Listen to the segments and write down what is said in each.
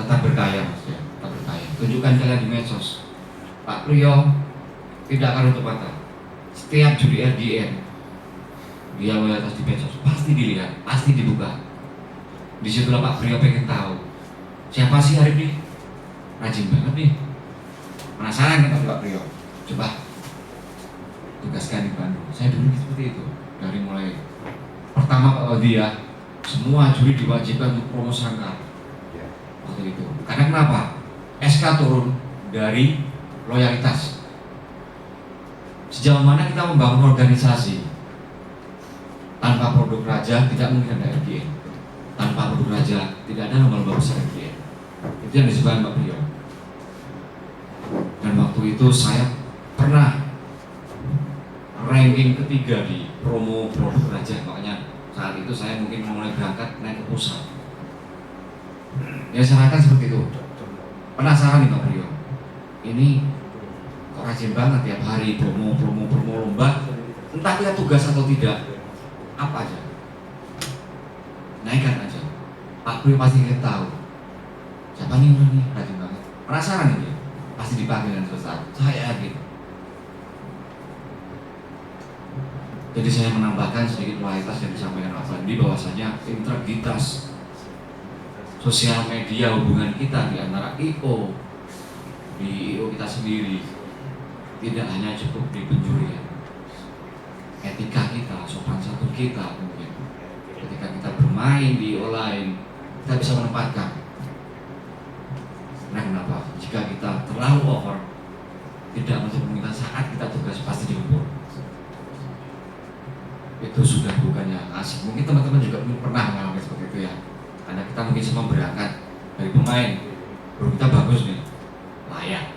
tetap berkaya Mas ya, tetap berkaya. Tunjukkan kalian di medsos. Pak Priyo tidak akan tutup mata. Setiap juri RGN dia loyalitas di medsos pasti dilihat, pasti dibuka. Disitulah Pak Priyo pengen tahu siapa sih Arif nih, rajin banget nih. Penasaran kan Pak Priyo? Coba tugaskan di Bandung. Saya dulu seperti itu, dari mulai pertama Pak Odi ya, semua juri diwajibkan untuk promo sangkar waktu itu. Karena kenapa? SK turun dari loyalitas. Sejauh mana kita membangun organisasi tanpa produk raja tidak mungkin ada RGN. Tanpa produk raja tidak ada lomba-lomba besar RGN. Itu yang disebutkan Pak Priyo. Dan waktu itu saya pernah ranking ketiga di promo produk raja, makanya saat itu saya mungkin mulai berangkat naik ke pusat. Ya saya akan seperti itu. Penasaran nih Pak Priyo, ini kok rajin banget tiap hari promo lomba, entah kita tugas atau tidak, apa aja, naikkan aja. Pak Priyo pasti ingin tahu siapa nih orang nih rajin banget. Penasaran ini, pasti dipanggil dan selesai. Saya yakin. Jadi saya menambahkan sedikit loyalitas yang disampaikan Pak Fandi bahwasanya integritas sosial media hubungan kita di antara IO di IO kita sendiri tidak hanya cukup di penjurian, etika kita, sopan santun kita mungkin ketika kita bermain di IO lain kita bisa menempatkan. Nah kenapa? Jika kita terlalu over, tidak masuk permintaan saat kita tugas pasti diukur. Itu sudah bukan yang asik. Mungkin teman-teman juga pernah mengalami seperti itu ya. Karena kita mungkin semua berangkat dari pemain, baru kita bagus nih, layak.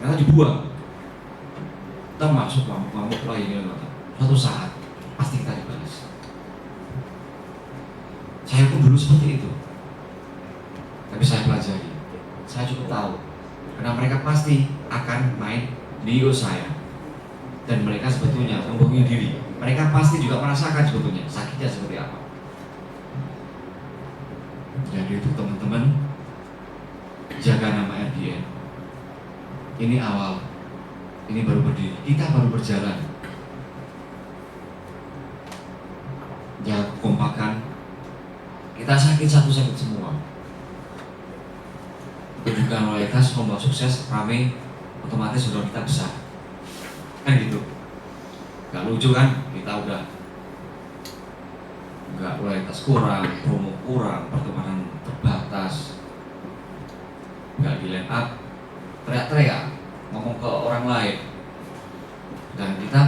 Karena dibuang, kita masuk ngamuk-ngamuk lah ini loh. Suatu saat pasti kita dibalas. Saya pun dulu seperti itu. Tapi saya pelajari, saya cukup tahu. Karena mereka pasti akan main di IO saya. Dan mereka sebetulnya membohongi diri. Mereka pasti juga merasakan sebetulnya sakitnya seperti apa. Jadi itu teman-teman, jaga nama RGN. Ini awal, ini baru berdiri, kita baru berjalan. Jaga kompakan, kita sakit satu sakit semua. Tunjukkan loyalitas, membawa sukses, rame, otomatis sudah kita besar. Kan gitu. Gak lucu kan? Kita udah gak loyalitas kurang, promo kurang, pertemanan terbatas, gak di line up, teriak-teriak, ngomong ke orang lain, dan kita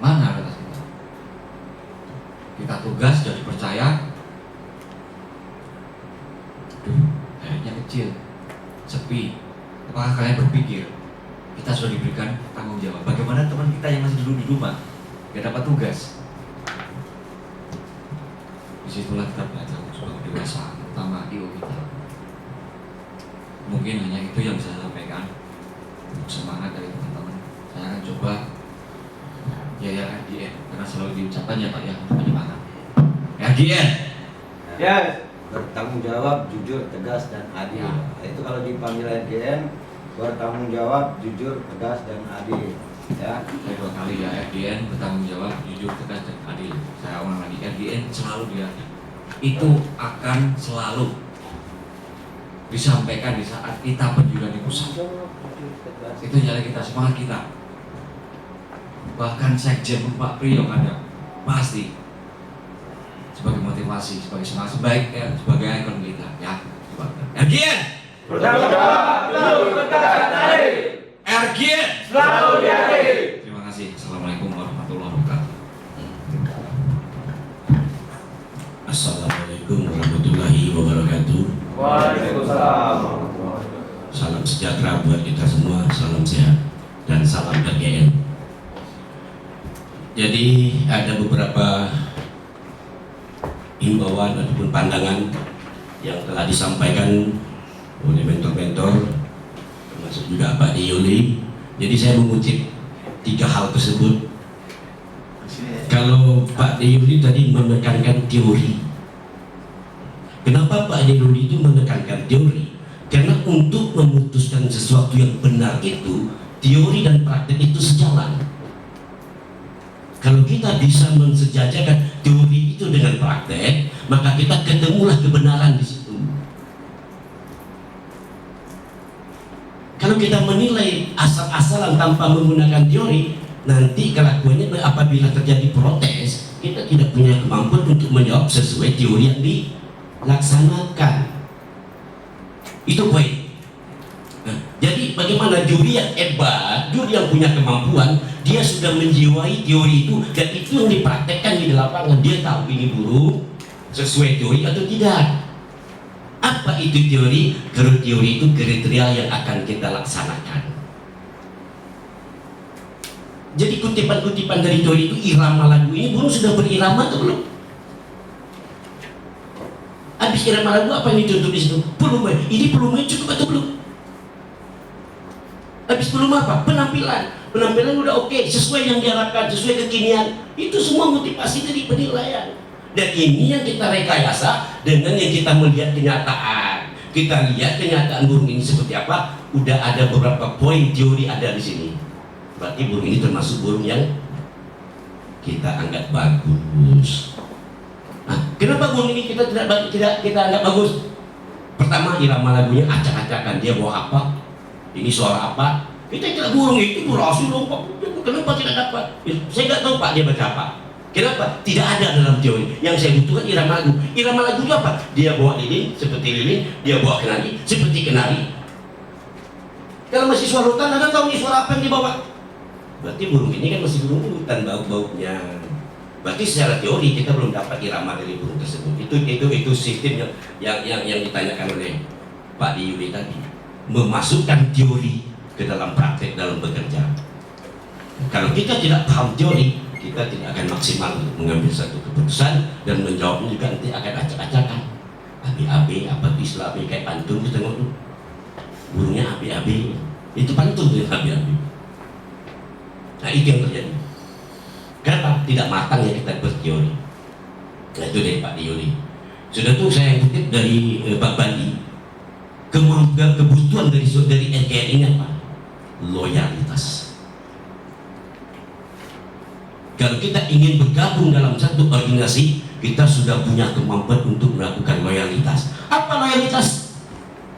mana loyalitas kita? Kita tugas jadi percaya, akhirnya kecil, sepi. Apakah kalian berpikir kita sudah diberikan tanggung jawab? Bagaimana teman kita yang masih duduk di rumah gak dapat tugas? Disitulah kita belajar sebagai dewasa, terutama IO kita. Mungkin hanya itu yang bisa saya sampaikan. Semangat dari teman-teman. Saya akan coba ya RGN, karena selalu diucapkan ya Pak ya, penyemangat. RGN. Ya, bertanggung jawab, jujur, tegas dan adil. Nah, itu kalau dipanggil RGN, bertanggung jawab, jujur, tegas dan adil. Ya, saya dua kali ya, RGN bertanggung jawab, jujur, tegas dan adil. Saya ulang lagi, RGN selalu dia itu akan selalu disampaikan di saat kita penjualan di pusat. Itu jalan kita, semangat kita. Bahkan sekjen Pak Priyo ada pasti sebagai motivasi, sebagai semangat, sebagai ikon kita ya. RGN bertanggung jawab, jujur, tegas dan adil. RGN selalu di adil. Terima kasih. Assalamualaikum warahmatullahi wabarakatuh. Assalamualaikum warahmatullahi wabarakatuh. Waalaikumsalam. Salam sejahtera buat kita semua, salam sehat dan salam RGN. Jadi ada beberapa himbauan ataupun pandangan yang telah disampaikan oleh mentor-mentor, termasuk juga Pak Yuli. Jadi saya mengutip 3 hal tersebut. Kalau Pak Yuli tadi menekankan teori, Kenapa Pak Yuli itu menekankan teori? Karena untuk memutuskan sesuatu yang benar itu, teori dan praktek itu sejalan. Kalau kita bisa mensejajarkan teori itu dengan praktek, maka kita ketemulah kebenaran di situ. Kalau kita menilai asal-asalan tanpa menggunakan teori, nanti kelakuannya apabila terjadi protes, kita tidak punya kemampuan untuk menjawab sesuai teori yang dilaksanakan. Itu poin. Nah, jadi bagaimana juri yang hebat, juri yang punya kemampuan, dia sudah menjiwai teori itu dan itu yang dipraktekkan di lapangan. Dia tahu ini buruk sesuai teori atau tidak. Apa itu teori? Kalau teori itu kriteria yang akan kita laksanakan. Jadi kutipan-kutipan dari teori itu, irama lagu ini burung sudah berirama atau belum? Habis irama lagu apa yang dituntut di situ? Volume. Ini volumenya cukup atau belum? Habis volume apa? Penampilan. Penampilan udah oke, sesuai yang diharapkan, sesuai kekinian. Itu semua motivasi dari penilaian. Dan ini yang kita rekayasa dengan yang kita melihat kenyataan. Kita lihat kenyataan burung ini seperti apa. Udah ada beberapa poin teori ada di sini. Berarti burung ini termasuk burung yang kita anggap bagus. Nah, kenapa burung ini kita tidak kita anggap bagus? Pertama, irama lagunya acak-acakan. Dia bawa apa? Ini suara apa? Kita tidak burung itu berhasil dong Pak. Kenapa tidak dapat? Saya nggak tahu Pak dia baca apa. Kenapa? Tidak ada dalam teori. Yang saya butuhkan irama lagu. Irama lagu itu apa? Dia bawa lilin seperti lilin, dia bawa kenari seperti kenari. Kalau masih suara hutan, Anda tahu nih suara apa yang dibawa? Berarti burung ini kan masih burung hutan bau-baunya. Berarti secara teori kita belum dapat irama dari burung tersebut. Itu sistem yang ditanyakan oleh Pak Yuli tadi. Memasukkan teori ke dalam praktek dalam bekerja. Kalau kita tidak paham teori, kita tidak akan maksimal untuk mengambil satu keputusan dan menjawabnya juga nanti akan acak-acakan. Abi-abi, apa itu istilah abi kayak pantun kita tengok tuh. Burungnya abi-abi, itu pantun tuh abi-abi. Nah itu yang terjadi. Kenapa? Tidak matang ya kita berteori. Nah itu dari Pak Yuli. Sudah tuh saya kutip dari Pak Bandi. Kebutuhan dari NKRI ini apa? Loyalitas. Kalau kita ingin bergabung dalam satu organisasi, kita sudah punya kemampuan untuk melakukan loyalitas. Apa loyalitas?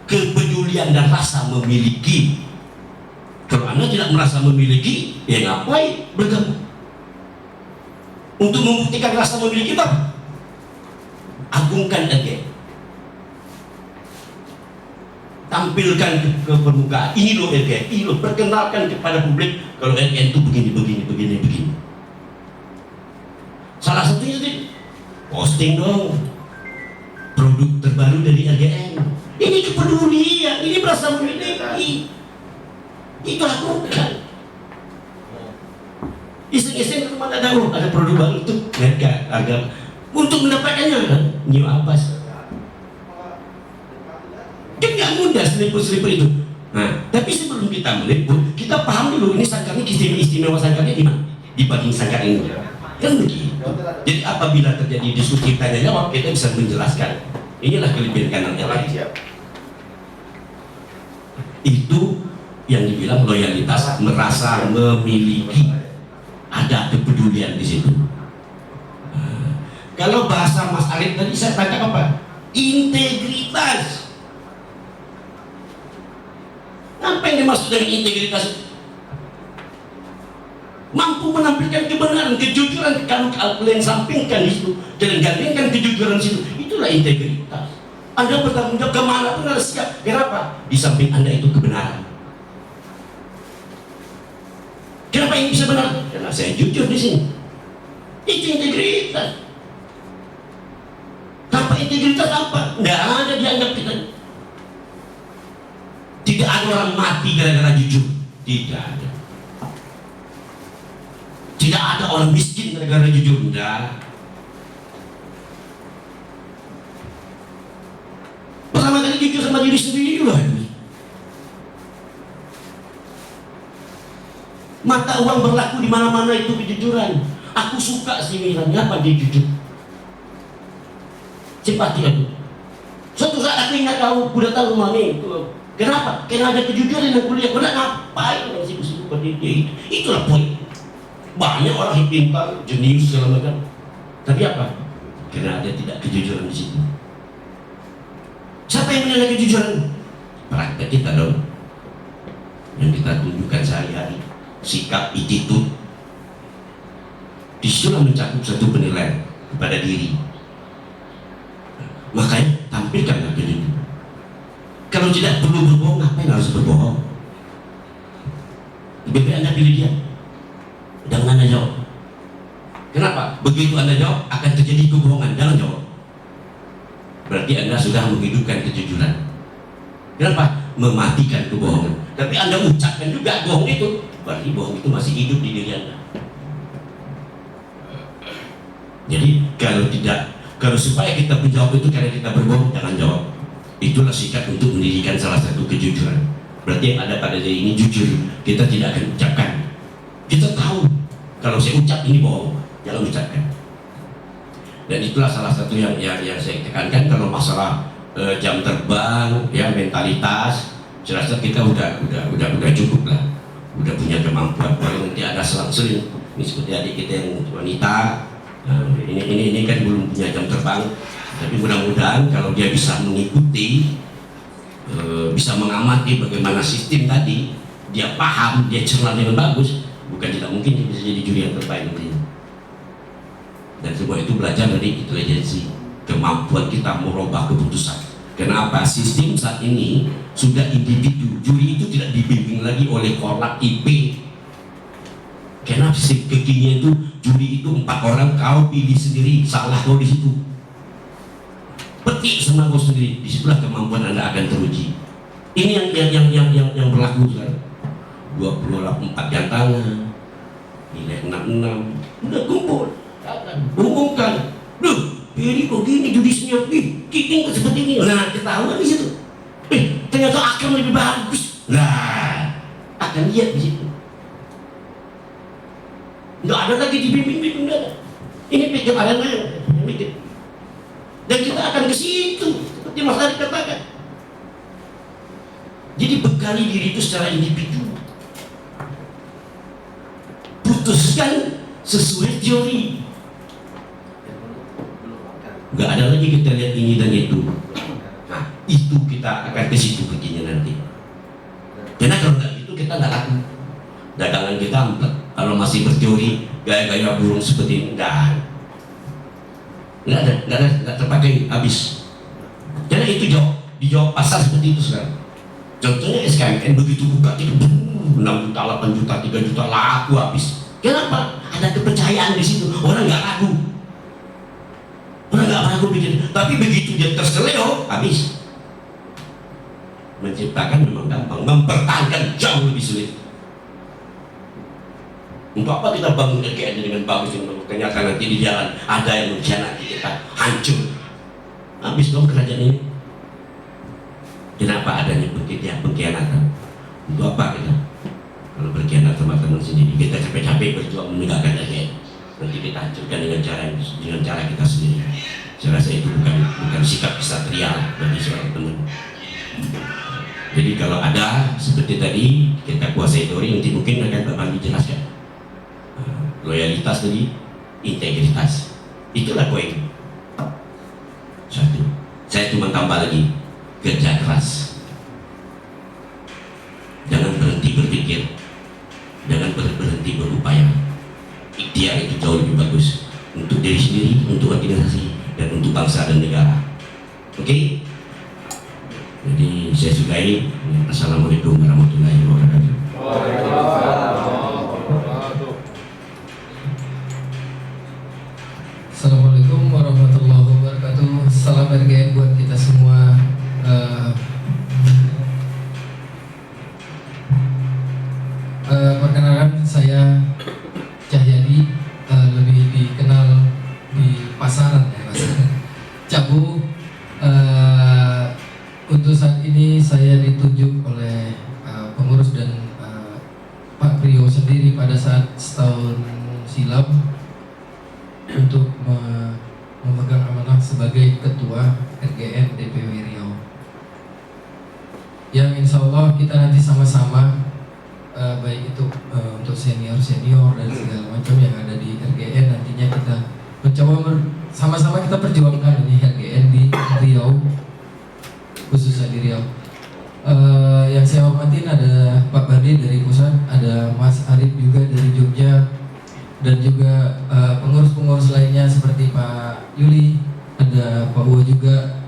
Kepedulian dan rasa memiliki. Kalau Anda tidak merasa memiliki, ya ngapain bergabung? Untuk membuktikan rasa memiliki apa? Agungkan NKRI. Tampilkan ke permukaan. Ini loh NKRI, ini loh. Perkenalkan kepada publik kalau NKRI itu begini. Salah satunya tadi posting dong produk terbaru dari RGN. Ini kepedulian, ini merasa memiliki. Itu lakukan. Iseng-iseng ke rumah ada produk baru itu harga untuk mendapatkannya new apa? Kan nggak mudah seliput-seliput itu. Nah, tapi sebelum kita meliput, kita paham dulu ini sangkarnya istimewa sangkarnya di mana? Dibanding sangkar ini. Kan begitu. Jadi apabila terjadi diskusi tanya jawab, kita bisa menjelaskan. Inilah kelebihan kanan LRI. Itu yang dibilang loyalitas, merasa memiliki, ada kepedulian di situ. Kalau bahasa Mas Arif tadi saya tangkap apa? Integritas. Apa yang dimaksud dengan integritas? Mampu menampilkan kebenaran, kejujuran. Kalau kalian sampingkan di situ, jangan gandengkan kejujuran di situ. Itulah integritas. Anda bertanggung jawab kemana pun harus siap. Kenapa? Di samping Anda itu kebenaran. Kenapa ini bisa benar? Karena saya jujur di sini. Itu integritas. Tanpa integritas apa? Nggak ada dianggap kita. Tidak ada orang mati gara-gara jujur. Tidak ada. Tidak ada orang miskin gara-gara jujur. Tidak. Pertama kali jujur sama diri sendiri loh. Mata uang berlaku di mana-mana itu kejujuran. Aku suka sih Milan, apa dia jujur? Simpati aku. Tapi nggak tahu, udah tahu mami. Kenapa? Karena ada kejujuran yang kuliah. Udah ngapain orang sibuk-sibuk pada dia itu? Itulah poin. Banyak orang yang pintar, jenius segala macam. Tapi apa? Karena ada tidak kejujuran di situ. Siapa yang menilai kejujuran? Praktek kita dong. Yang kita tunjukkan sehari-hari. Sikap, attitude. Disitulah mencakup satu penilaian kepada diri. Makanya tampilkanlah kejujuran. Kalau tidak perlu berbohong, ngapain harus berbohong? Lebih baik Anda pilih dia. Jangan Anda jawab. Kenapa? Begitu Anda jawab, akan terjadi kebohongan. Jangan jawab. Berarti Anda sudah menghidupkan kejujuran. Kenapa? Mematikan kebohongan. Tapi Anda ucapkan juga bohong itu, berarti bohong itu masih hidup di diri Anda. Jadi kalau supaya kita menjawab itu karena kita berbohong, jangan jawab. Itulah sikap untuk mendirikan salah satu kejujuran. Berarti yang ada pada diri ini jujur. Kita tidak akan ucapkan. Kita tahu kalau saya ucap ini bohong, jangan ucapkan. Dan itulah salah satu yang saya tekankan kalau masalah jam terbang, ya mentalitas. Saya rasa kita udah cukup lah. Udah punya kemampuan. Kalau nanti ada selang-seling, ini seperti adik kita yang wanita. Ini kan belum punya jam terbang. Tapi mudah-mudahan kalau dia bisa mengikuti, bisa mengamati bagaimana sistem tadi, dia paham, dia cerna dengan bagus, bukan tidak mungkin dia bisa jadi juri yang terbaik nantinya. Dan semua itu belajar dari intelijensi, kemampuan kita merubah keputusan. Kenapa? Sistem saat ini sudah individu, juri itu tidak dibimbing lagi oleh korlap IP. Karena sistem kekinian itu juri itu 4 orang, kau pilih sendiri, salah kau di situ. Petik sama kau sendiri, disitulah kemampuan Anda akan teruji. Ini yang berlaku sekarang. 24 jam tangan, nilai 66, udah kumpul, umumkan. Duh, ini kok gini judisnya, kiting seperti ini. Nah, ketahuan di situ. Ternyata akan lebih bagus. Nah, akan lihat di situ. Nggak ada lagi dibimbing-bimbing, nggak ada. Ini pikir ada mikir. Dan kita akan ke situ, seperti Mas Ari katakan. Jadi bekali diri itu secara individu. Putuskan sesuai teori. Nggak ada lagi kita lihat ini dan itu. Nah, itu kita akan ke situ begini nanti. Karena kalau nggak itu kita nggak laku. Dagangan kita amplet. Kalau masih berteori gaya-gaya burung seperti ini, nggak terpakai habis. Karena itu dijawab pasar seperti itu sekarang. Contohnya SKMN begitu buka itu 6 juta, 8 juta, 3 juta laku habis. Kenapa? Ada kepercayaan di situ. Orang nggak ragu. Orang nggak ragu bikin. Tapi begitu dia terseleo habis. Menciptakan memang gampang, mempertahankan jauh lebih sulit. Untuk apa kita bangun RGN dengan bagus, ternyata nanti di jalan ada yang mengkhianati kita, hancur, habis dong kerajaan ini. Kenapa adanya pengkhianatan? Untuk apa kita? Kalau berkhianat sama teman sendiri, kita capek-capek berjuang menegakkan RGN, nanti kita hancurkan dengan cara kita sendiri. Saya rasa itu bukan sikap kesatria bagi seorang teman. Jadi kalau ada seperti tadi kita kuasai teori, nanti mungkin akan Bapak dijelaskan. Loyalitas tadi, integritas, itulah poin. Satu, saya cuma tambah lagi, kerja keras. Jangan berhenti berpikir, jangan berhenti berupaya. Ikhtiar itu jauh lebih bagus untuk diri sendiri, untuk organisasi, dan untuk bangsa dan negara. Oke? Jadi saya sudahi. Assalamualaikum warahmatullahi wabarakatuh. Assalamualaikum warahmatullahi wabarakatuh. Salam RGN buat kita semua. Perkenalkan saya Cahyadi, lebih dikenal di pasaran ya Mas Cabu. Untuk saat ini saya ditunjuk oleh pengurus dan Pak Prio sendiri pada saat setahun silam untuk memegang amanah sebagai Ketua RGN DPW Riau. yang insya Allah kita nanti sama-sama baik itu untuk senior dan segala macam yang ada di RGN, nantinya kita mencoba sama-sama kita perjuangkan ini RGN di Riau, khususnya di Riau. Yang saya hormatin ada Pak Bandi dari pusat, ada Mas Arif juga dari Jogja, dan juga pengurus-pengurus lainnya seperti Pak Yuli, ada Pak Uwa juga,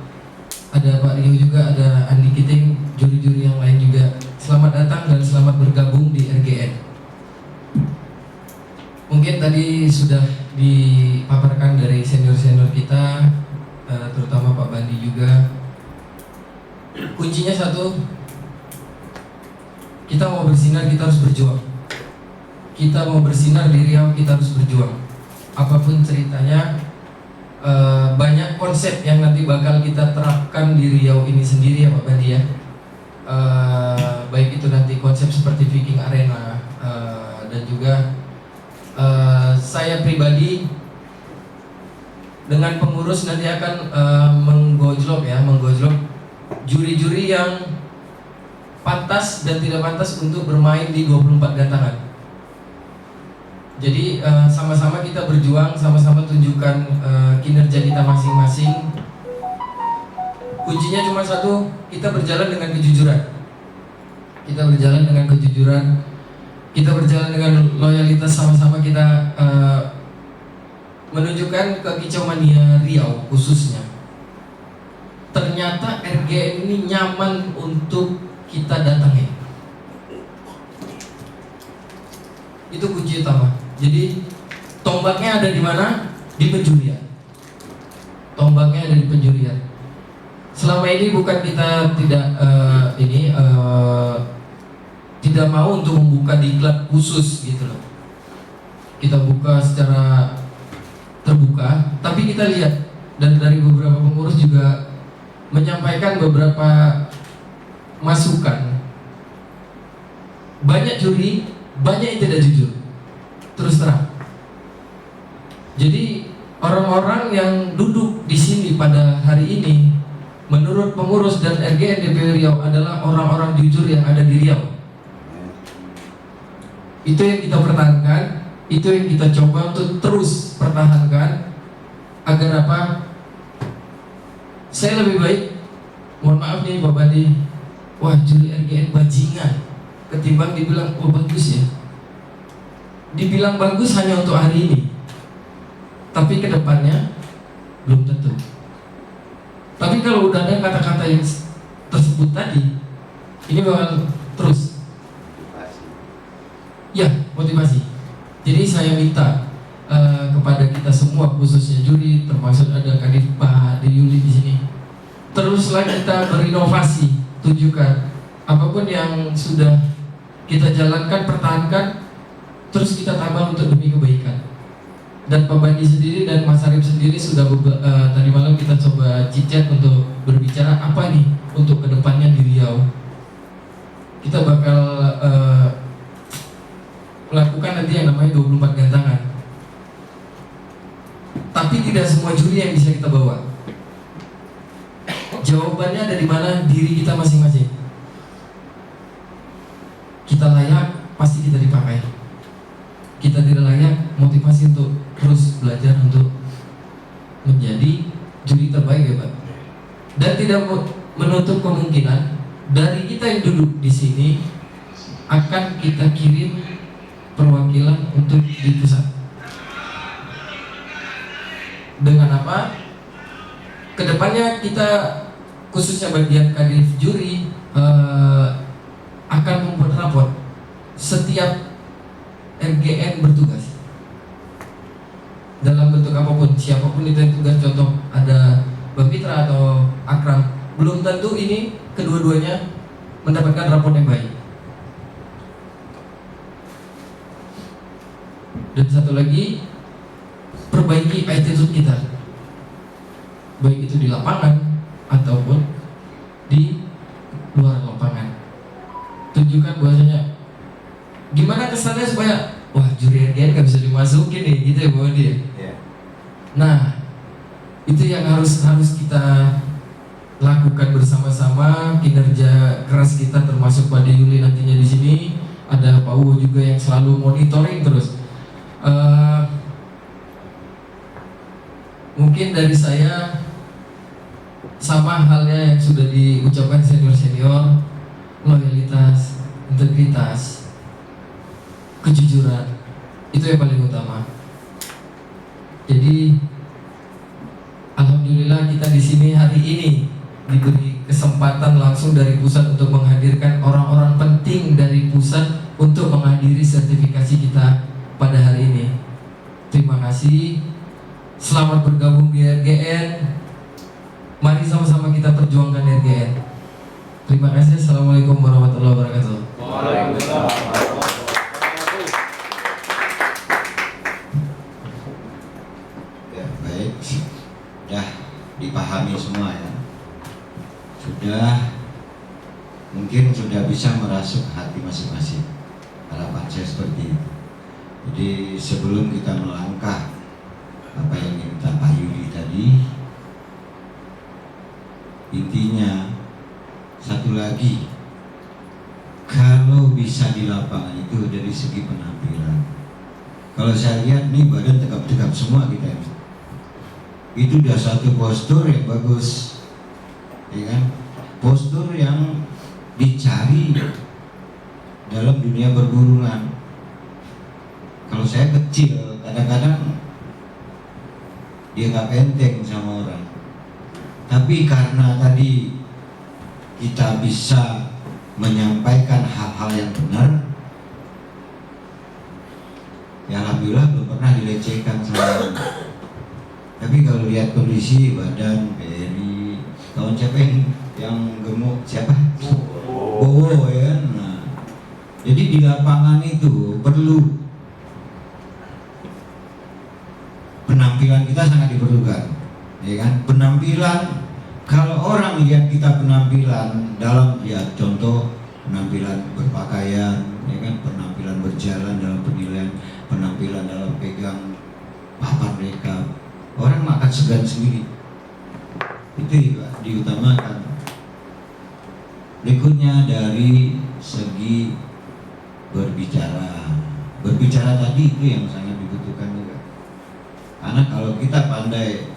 ada Pak Rio juga, ada Andi Kiting, juri-juri yang lain juga. Selamat datang dan selamat bergabung di RGN. Mungkin tadi sudah dipaparkan dari senior-senior kita, terutama Pak Bandi juga. Kuncinya satu, kita mau bersinar, kita harus berjuang. Kita mau bersinar di Riau, kita harus berjuang. Apapun ceritanya, banyak konsep yang nanti bakal kita terapkan di Riau ini sendiri ya Pak Bandi ya. Baik itu nanti konsep seperti Viking Arena, dan juga saya pribadi dengan pengurus nanti akan menggojlok juri-juri yang pantas dan tidak pantas untuk bermain di 24 gantangan. Jadi sama-sama kita berjuang, sama-sama tunjukkan kinerja kita masing-masing. Kuncinya cuma satu, kita berjalan dengan kejujuran. Kita berjalan dengan kejujuran, kita berjalan dengan loyalitas, sama-sama kita menunjukkan kekicauannya Riau khususnya. Ternyata RGN ini nyaman untuk kita datangi. Itu kunci utama. Jadi tombaknya ada di mana? Di penjurian. Tombaknya ada di penjurian. Selama ini bukan kita tidak mau untuk membuka diklat khusus gitu loh. Kita buka secara terbuka, tapi kita lihat dan dari beberapa pengurus juga menyampaikan beberapa masukan. Banyak juri, banyak yang tidak jujur. Terus terang. Jadi orang-orang yang duduk di sini pada hari ini, menurut pengurus dan RGN DPW Riau adalah orang-orang jujur yang ada di Riau. Itu yang kita pertahankan, itu yang kita coba untuk terus pertahankan agar apa? Saya lebih baik, mohon maaf nih Pak Bandi, wah juri RGN bajingan, ketimbang dibilang oh bagus ya. Dibilang bagus hanya untuk hari ini, tapi kedepannya belum tentu. Tapi kalau udah ada kata-kata yang tersebut tadi, ini bakal terus. Ya, motivasi. Jadi saya minta kepada kita semua, khususnya juri, termasuk ada Kadif Pak Yuli di sini, teruslah kita berinovasi, tunjukkan apapun yang sudah kita jalankan, pertahankan, terus kita tambah untuk demi kebaikan. Dan Pak Bandi sendiri dan Mas Arif sendiri sudah tadi malam kita coba chit-chat untuk berbicara apa nih untuk kedepannya di Riau. Kita bakal melakukan nanti yang namanya 24 gantangan. Tapi tidak semua juri yang bisa kita bawa. Jawabannya ada di mana? Diri kita masing-masing. Kita layak, pasti kita dipakai. Kita tidak layak, motivasi untuk terus belajar untuk menjadi juri terbaik ya Pak. Dan tidak menutup kemungkinan dari kita yang duduk di sini akan kita kirim perwakilan untuk di pusat. Dengan apa? Kedepannya kita khususnya bagian kadif juri akan membuat rapor setiap RGN bertugas dalam bentuk apapun, siapapun itu yang tugas. Contoh ada Bang Fitra atau Akram, belum tentu ini kedua-duanya mendapatkan rapor yang baik. Dan satu lagi, perbaiki attitude kita, baik itu di lapangan ataupun di luar lapangan. Tunjukkan bahwasanya gimana kesannya supaya wah juri RGN gak bisa dimasukin nih gitu ya Pak Bandi ya. Nah itu yang harus kita lakukan saksikan bersama-sama kinerja keras kita, termasuk Pak De Yuli nantinya di sini. Ada Pak Uwo juga yang selalu monitoring terus. Mungkin dari saya sama halnya yang sudah diucapkan senior-senior, loyalitas, integritas, kejujuran, itu yang paling utama. Jadi alhamdulillah kita di sini hari ini diberi kesempatan langsung dari pusat untuk menghadirkan orang-orang penting dari pusat untuk menghadiri sertifikasi kita pada hari ini. Terima kasih. Selamat bergabung di RGN. Mari sama-sama kita perjuangkan RGN. Terima kasih. Assalamualaikum warahmatullahi wabarakatuh. Waalaikumsalam. Ya, baik. Sudah dipahami semua ya. Mungkin sudah bisa merasuk hati masing-masing. Harapan saya seperti itu. Jadi sebelum kita melangkah apa yang diminta Pak Yuli tadi, intinya satu lagi, kalau bisa di lapangan itu dari segi penampilan. Kalau saya lihat nih badan tegap-tegap semua kita ini. Itu udah satu postur yang bagus, ya kan? Postur yang dicari dalam dunia perguruan. Kalau saya kecil, kadang-kadang dia nggak penteng sama orang. Tapi karena tadi kita bisa menyampaikan hal-hal yang benar, ya alhamdulillah belum pernah dilecehkan sama orang. Tapi kalau lihat kondisi badan Peri, kawan siapa yang gemuk siapa? Bowo ya. Nah, jadi di lapangan itu perlu penampilan kita sangat diperlukan, ya kan? Penampilan, kalau orang lihat kita penampilan dalam, ya contoh penampilan berpakaian, ya kan? Penampilan berjalan dalam penilaian, penampilan dalam pegang papan rekap, orang akan segan sendiri. Itu juga diutamakan. Berikutnya dari segi berbicara. Berbicara tadi itu yang sangat dibutuhkan juga. Karena kalau kita pandai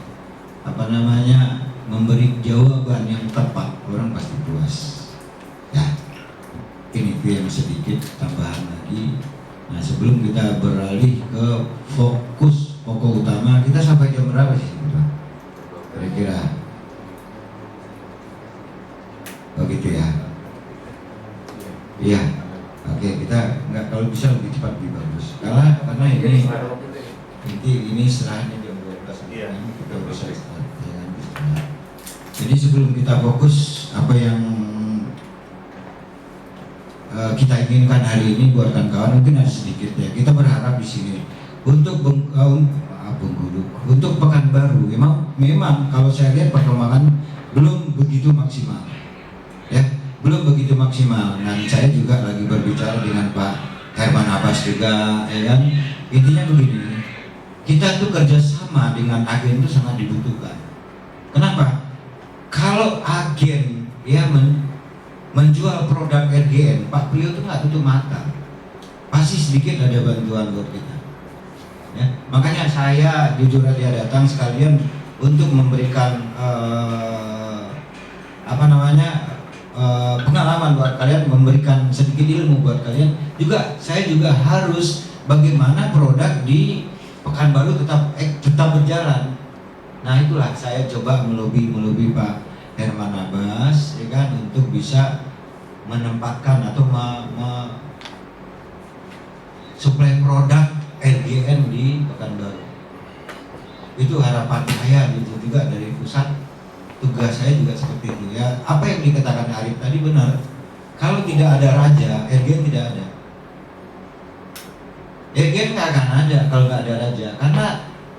memberi jawaban yang tepat, orang pasti puas. Ya, ini itu yang sedikit tambahan lagi. Nah, sebelum kita beralih ke fokus pokok utama, kita sampai jam berapa sih sebetulnya? Kira-kira begitu ya? Iya. Oke, kita nggak, kalau bisa lebih cepat lebih bagus. Karena ini serahnya jam 12 kita bisa istirahat. Jadi sebelum kita fokus apa yang kita inginkan hari ini buat kawan-kawan, mungkin ada sedikit ya. Kita berharap di sini untuk Bengkulu, untuk Pekanbaru, memang kalau saya lihat perkembangan belum begitu maksimal, ya, belum begitu maksimal. Dan saya juga lagi berbicara dengan Pak Herman Abbas juga, ya kan. Intinya begini, kita tuh kerjasama dengan agen itu sangat dibutuhkan. Kenapa? Kalau agen ya menjual produk RGN, Pak Priyo itu nggak tutup mata, pasti sedikit ada bantuan buat kita. Ya, makanya saya jujur aja datang sekalian untuk memberikan pengalaman buat kalian, memberikan sedikit ilmu buat kalian. Juga saya juga harus bagaimana produk di Pekanbaru tetap berjalan. Nah itulah saya coba melobi Pak Herman Abbas, ya kan, untuk bisa menempatkan atau suplai produk RGN di Pekanbaru. Itu harapan saya gitu juga dari pusat. Tugas saya juga seperti itu ya. Apa yang dikatakan Arif tadi benar. Kalau tidak ada raja, RGN tidak ada. RGN nggak akan ada kalau nggak ada raja. Karena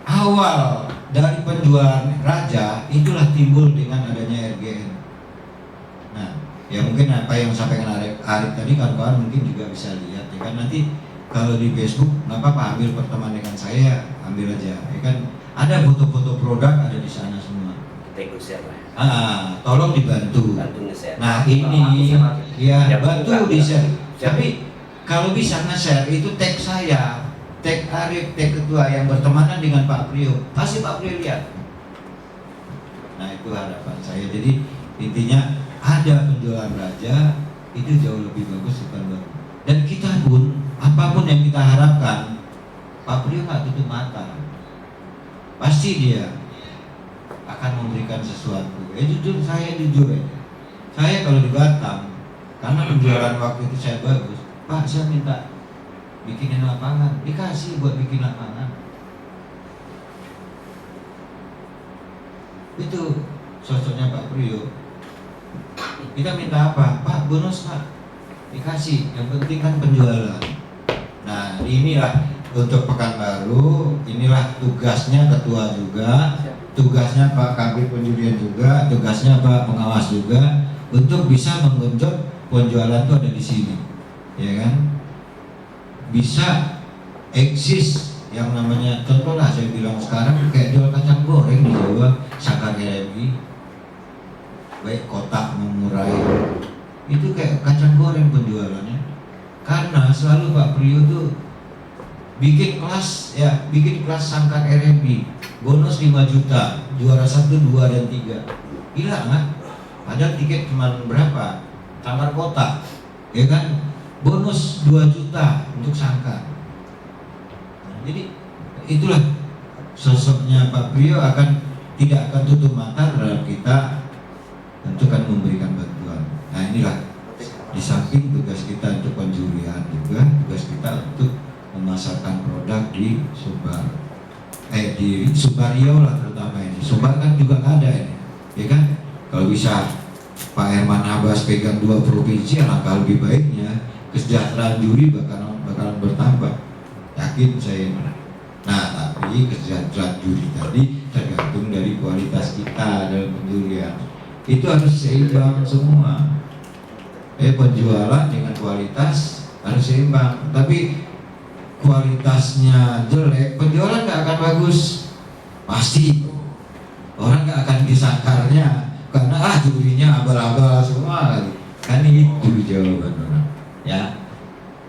awal dari penjualan raja itulah timbul dengan adanya RGN. Nah, ya mungkin apa yang disampaikan Arif tadi kawan-kawan mungkin juga bisa lihat ya kan, nanti kalau di Facebook nggak apa-apa, ambil pertemuan dengan saya, ambil aja, ya kan. Ada foto-foto produk ada di sana semua. Tekun share lah. Tolong dibantu. Bantu nge-share. Nah ini ya Ya, bantu bukan. di share. Share. Tapi kalau bisa nge-share itu tag saya, tag Arif, tag ketua yang bertemanan dengan Pak Priyo. Pasti Pak Priyo lihat. Nah itu harapan saya. Jadi intinya ada penjualan raja itu jauh lebih bagus daripada baru. Dan kita pun apapun yang kita harapkan, Pak Priyo nggak tutup mata. Pasti dia akan memberikan sesuatu. Jujur saya jujur ya. Saya kalau di Batam, karena penjualan waktu itu saya bagus, Pak saya minta bikinin lapangan, dikasih buat bikin lapangan. Itu sosoknya Pak Priyo. Kita minta apa? Pak bonus Pak, dikasih. Yang penting kan penjualan. Nah inilah untuk Pekanbaru, inilah tugasnya ketua juga, tugasnya Pak Kabid Penjurian juga, tugasnya Pak Pengawas juga untuk bisa menggenjot penjualan itu ada di sini, ya kan? Bisa eksis yang namanya, contoh lah saya bilang sekarang kayak jual kacang goreng di Jawa, Sakar RMI, baik kotak mengurai, itu kayak kacang goreng penjualannya, karena selalu Pak Priyo tuh bikin kelas Sangkar RMB bonus 5 juta, juara 1, 2 dan 3. Gila nggak? Padahal tiket cuma berapa? Sangkar kota, ya kan? Bonus 2 juta untuk Sangkar. Nah, jadi itulah sosoknya Pak Priyo tidak akan tutup mata terhadap kita, tentu akan memberikan bantuan. Nah inilah di samping tugas kita untuk penjurian juga tugas kita untuk memasarkan produk di di Subario lah terutama ini. Sumbar kan juga nggak ada ini, ya kan? Kalau bisa Pak Herman Abbas pegang 2 provinsi, alangkah lebih baiknya kesejahteraan juri bakalan bertambah. Yakin saya. Nah tapi kesejahteraan juri tadi tergantung dari kualitas kita dalam penjurian. Itu harus seimbang semua. Penjualan dengan kualitas harus seimbang. Tapi kualitasnya jelek, penjualan nggak akan bagus, pasti orang nggak akan disangkarnya karena jurinya abal-abal semua kan, itu jawaban orang ya.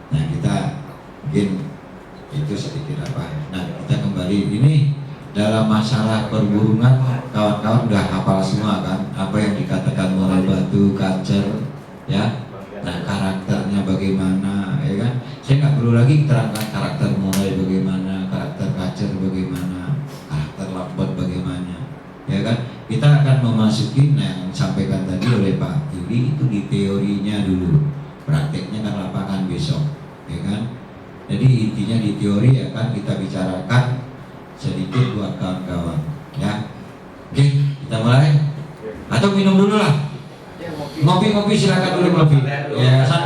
Nah kita mungkin itu sedikit apa. Nah kita kembali ini dalam masalah perburungan, kawan-kawan udah hafal semua kan apa yang dikatakan murai batu, kacer ya. Nah karakternya bagaimana, ya kan? Saya nggak perlu lagi terangkan karakter murai bagaimana, karakter kacer bagaimana, karakter lapot bagaimana, ya kan? Kita akan memasuki yang disampaikan tadi oleh Pak Yuli itu di teorinya dulu, prakteknya kan lapangan besok, ya kan? Jadi intinya di teori akan kita bicarakan sedikit buat kawan-kawan, ya. Oke, kita mulai. Atau minum dulu lah. Ngopi-ngopi silakan dulu ngopi. Ya, santai.